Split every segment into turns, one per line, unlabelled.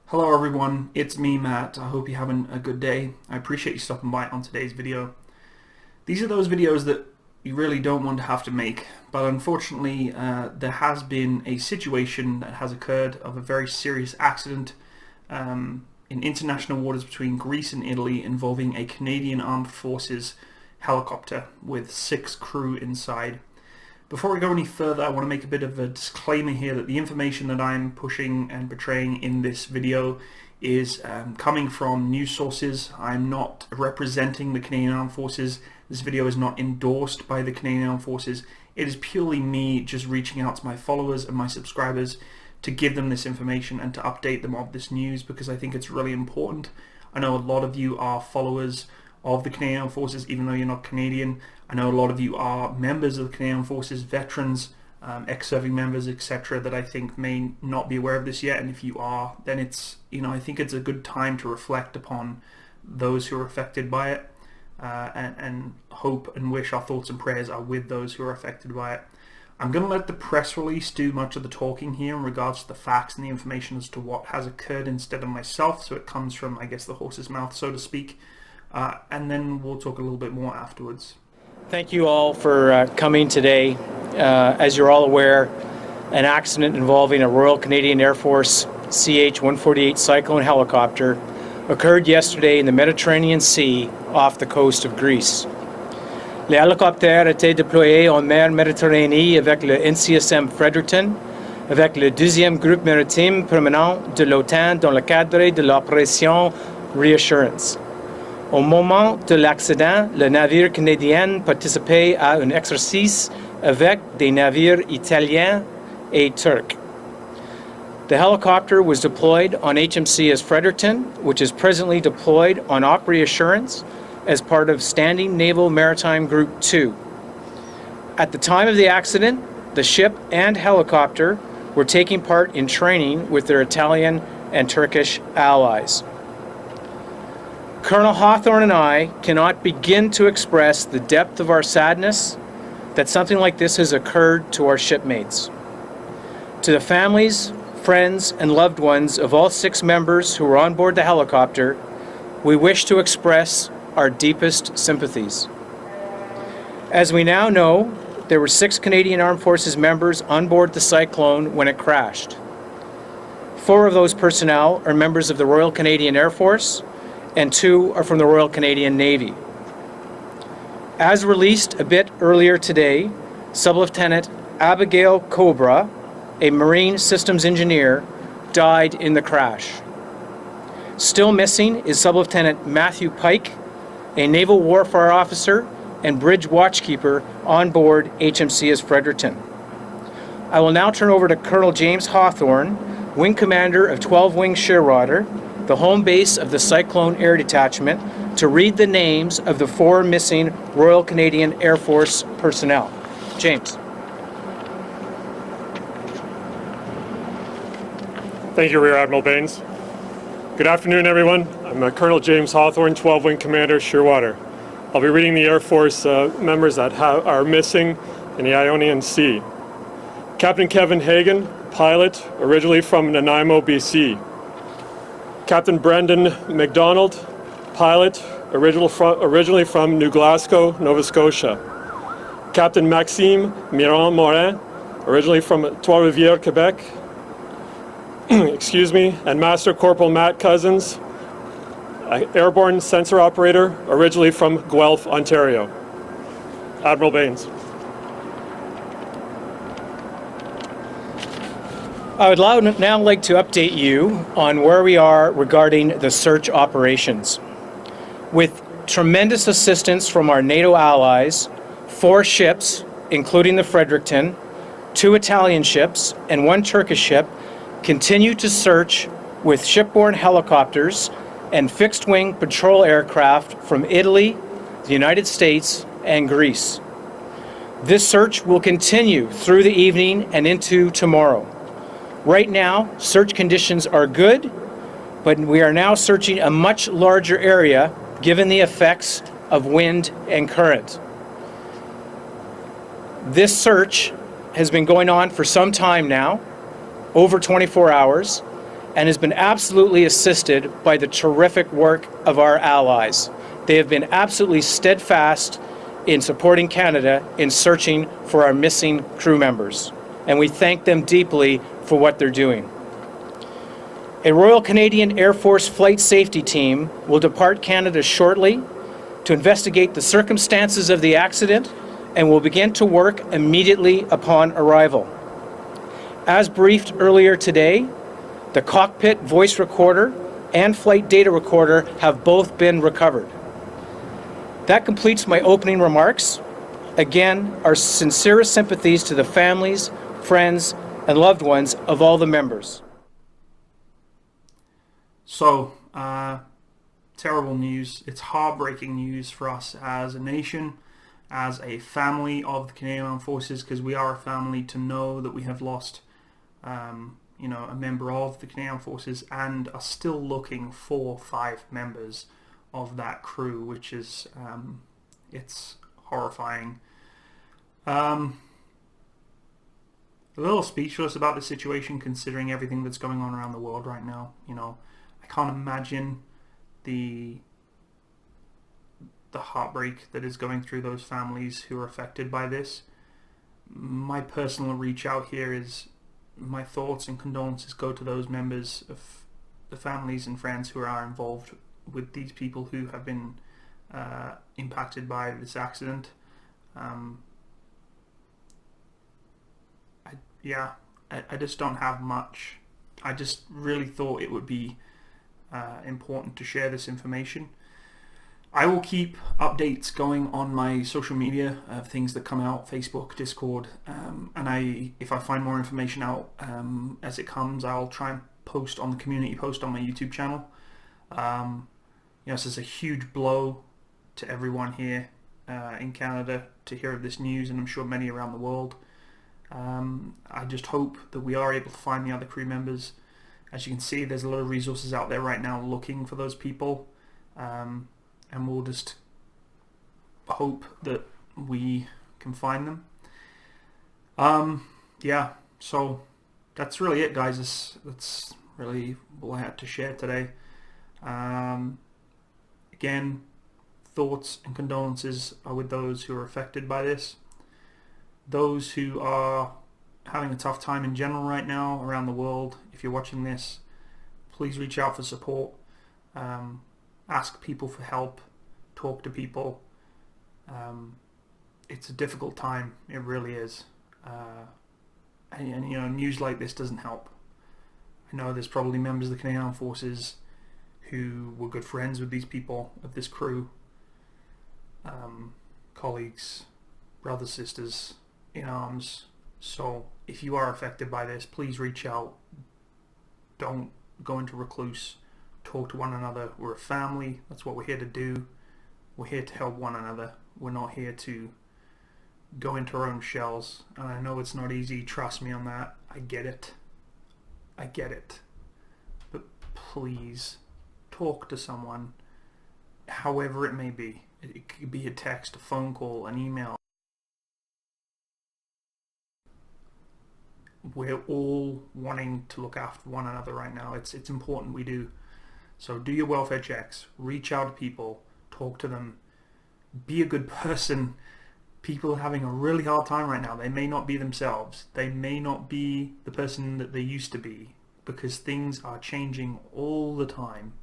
Hello everyone, it's me Matt. I hope you're having a good day. I appreciate you stopping by on today's video. These are those videos that you really don't want to have to make, but unfortunately there has been a situation that has occurred of a very serious accident in international waters between Greece and Italy involving a Canadian Armed Forces helicopter with 6 crew inside. Before we go any further, I want to make a bit of a disclaimer here that the information that I'm pushing and portraying in this video is coming from news sources. I'm not representing the Canadian Armed Forces. This video is not endorsed by the Canadian Armed Forces. It is purely me just reaching out to my followers and my subscribers to give them this information and to update them of this news because I think it's really important. I know a lot of you are followers of the Canadian Armed Forces, even though you're not Canadian. I know a lot of you are members of the Canadian Armed Forces, veterans, ex-serving members, etc. that I think may not be aware of this yet, and if you are, then it's, I think it's a good time to reflect upon those who are affected by it, and hope and wish our thoughts and prayers are with those who are affected by it. I'm going to let the press release do much of the talking here in regards to the facts and the information as to what has occurred instead of myself, so it comes from, I guess, the horse's mouth, so to speak. And then we'll talk a little bit more afterwards.
Thank you all for coming today. As you're all aware, an accident involving a Royal Canadian Air Force CH-148 Cyclone helicopter occurred yesterday in the Mediterranean Sea off the coast of Greece. Le hélicoptère était déployé en mer Méditerranée avec le HMCS Fredericton, avec le 2e groupe maritime permanent de l'OTAN dans le cadre de l'opération Reassurance. Au moment de l'accident, le navire canadien participait à un exercice avec des navires italiens et turcs. The helicopter was deployed on HMCS Fredericton, which is presently deployed on Op Reassurance as part of Standing Naval Maritime Group 2. At the time of the accident, the ship and helicopter were taking part in training with their Italian and Turkish allies. Colonel Hawthorne and I cannot begin to express the depth of our sadness that something like this has occurred to our shipmates. To the families, friends, and loved ones of all 6 members who were on board the helicopter, we wish to express our deepest sympathies. As we now know, there were 6 Canadian Armed Forces members on board the Cyclone when it crashed. 4 of those personnel are members of the Royal Canadian Air Force, and 2 are from the Royal Canadian Navy. As released a bit earlier today, Sub-Lieutenant Abbigail Cowbrough, a Marine Systems Engineer, died in the crash. Still missing is Sub-Lieutenant Matthew Pyke, a Naval Warfare Officer and Bridge Watchkeeper on board HMCS Fredericton. I will now turn over to Colonel James Hawthorne, Wing Commander of 12 Wing Shearwater, the home base of the Cyclone Air Detachment, to read the names of the 4 missing Royal Canadian Air Force personnel. James.
Thank you, Rear Admiral Baines. Good afternoon, everyone. I'm Colonel James Hawthorne, 12 Wing Commander, Shearwater. I'll be reading the Air Force members that are missing in the Ionian Sea. Captain Kevin Hagen, pilot, originally from Nanaimo, BC. Captain Brenden MacDonald, pilot, originally from New Glasgow, Nova Scotia. Captain Maxime Miron-Morin, originally from Trois-Rivieres, Quebec. And Master Corporal Matt Cousins, airborne sensor operator, originally from Guelph, Ontario. Admiral Baines.
I would now like to update you on where we are regarding the search operations. With tremendous assistance from our NATO allies, 4 ships, including the Fredericton, 2 Italian ships, and 1 Turkish ship, continue to search with shipborne helicopters and fixed-wing patrol aircraft from Italy, the United States, and Greece. This search will continue through the evening and into tomorrow. Right now, search conditions are good, but we are now searching a much larger area given the effects of wind and current. This search has been going on for some time now, over 24 hours, and has been absolutely assisted by the terrific work of our allies. They have been absolutely steadfast in supporting Canada in searching for our missing crew members, and we thank them deeply for what they're doing. A Royal Canadian Air Force flight safety team will depart Canada shortly to investigate the circumstances of the accident and will begin to work immediately upon arrival. As briefed earlier today, the cockpit voice recorder and flight data recorder have both been recovered. That completes my opening remarks. Again, our sincerest sympathies to the families, friends, and loved ones of all the members.
So, terrible news. It's heartbreaking news for us as a nation, as a family of the Canadian Armed Forces, because we are a family, to know that we have lost a member of the Canadian Armed Forces and are still looking for 5 members of that crew, which is, it's horrifying. A little speechless about the situation, considering everything that's going on around the world right now. I can't imagine the heartbreak that is going through those families who are affected by this. My personal reach out here is my thoughts and condolences go to those members of the families and friends who are involved with these people who have been impacted by this accident. I just don't have much. I just really thought it would be important to share this information. I will keep updates going on my social media of things that come out, Facebook, Discord, and if I find more information out as it comes, I'll try and post on the community post on my YouTube channel. This is a huge blow to everyone here in Canada to hear of this news, and I'm sure many around the world. I just hope that we are able to find the other crew members. As you can see, there's a lot of resources out there right now looking for those people, and we'll just hope that we can find them. So that's really it, guys. That's really all I had to share today. Again, thoughts and condolences are with those who are affected by this. Those who are having a tough time in general right now around the world, if you're watching this, please reach out for support. Ask people for help. Talk to people. It's a difficult time. It really is. And news like this doesn't help. I know there's probably members of the Canadian Armed Forces who were good friends with these people, of this crew, colleagues, brothers, sisters in arms. So if you are affected by this, please reach out. Don't go into recluse. Talk to one another. We're a family. That's what we're here to do. We're here to help one another. We're not here to go into our own shells. And I know it's not easy. Trust me on that. I get it. But please talk to someone, however it may be. It could be a text, a phone call, an email. We're all wanting to look after one another right now. It's important we do. So do your welfare checks. Reach out to people. Talk to them. Be a good person. People are having a really hard time right now. They may not be themselves. They may not be the person that they used to be, because things are changing all the time.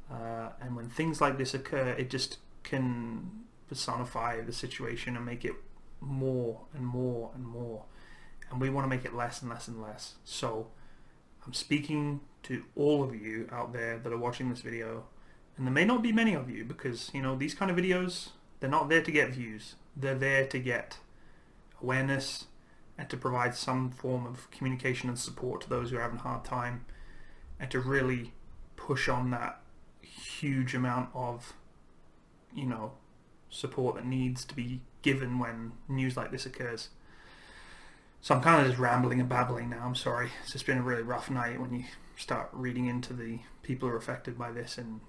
And when things like this occur, it just can personify the situation and make it more and more and more. And we want to make it less and less and less. So I'm speaking to all of you out there that are watching this video, and there may not be many of you, because these kind of videos, they're not there to get views. They're there to get awareness and to provide some form of communication and support to those who are having a hard time, and to really push on that huge amount of support that needs to be given when news like this occurs. So I'm kind of just rambling and babbling now. I'm sorry. It's just been a really rough night when you start reading into the people who are affected by this, and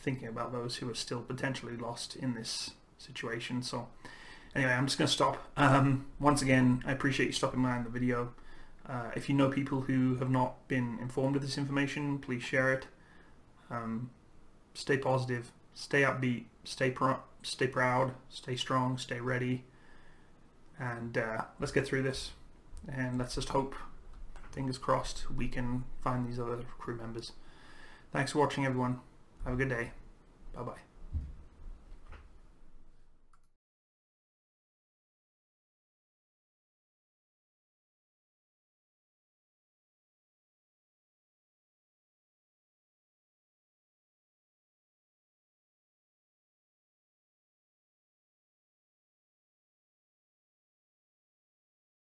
thinking about those who are still potentially lost in this situation. So anyway, I'm just going to stop. Once again, I appreciate you stopping by in the video. If you know people who have not been informed of this information, please share it. Stay positive, stay upbeat, stay proud, stay strong, stay ready, and let's get through this. And let's just hope, fingers crossed, we can find these other crew members. Thanks for watching, everyone. Have a good day. Bye-bye.